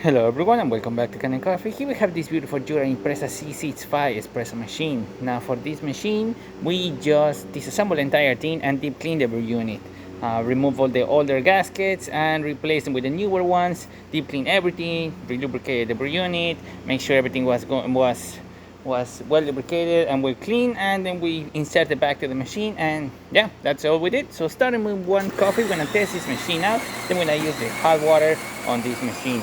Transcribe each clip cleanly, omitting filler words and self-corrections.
Hello everyone and welcome back to Kanen Coffee. Here we have this beautiful Jura Impresa c65 espresso machine. Now for this machine, we just disassemble the entire thing and deep clean the brew unit. Remove all the older gaskets and replace them with the newer ones. Deep clean everything, re-lubricate the brew unit, make sure everything was well lubricated and well clean, and then we insert it back to the machine, and yeah, that's all we did. So starting with one coffee, we're gonna test this machine out, then we're gonna use the hot water on this machine.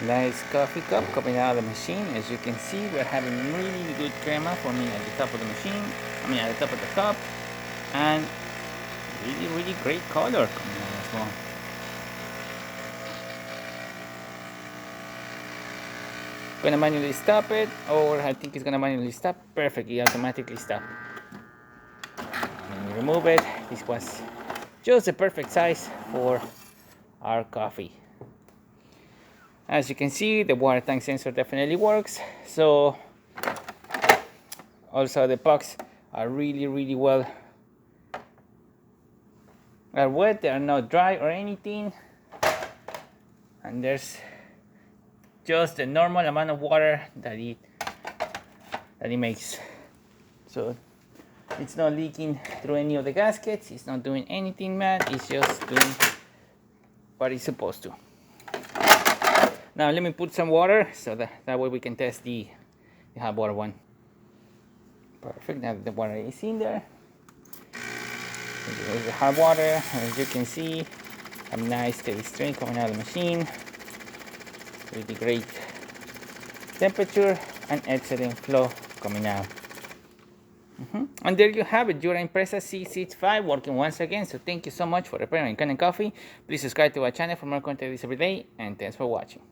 Nice coffee cup coming out of the machine. As you can see, we're having really good crema forming at the top of the machine. At the top of the cup, and really great color coming out as well. Gonna manually stop it, or I think it's gonna manually stop. Perfectly, automatically stop. When we remove it, this was just the perfect size for our coffee. As you can see, the water tank sensor definitely works. So also the pucks are really well are wet, they are not dry or anything, and there's just the normal amount of water that it makes. So it's not leaking through any of the gaskets, it's not doing anything bad, it's just doing what it's supposed to. Now let me put some water so that way we can test the hot water one. Perfect, now the water is in there. Here's the hot water. As you can see, a nice steady stream coming out of the machine. Really great temperature and excellent flow coming out. And there you have it, Jura Impresa C65 working once again. So thank you so much for preparing Kanen Coffee. Please subscribe to our channel for more content every day, and thanks for watching.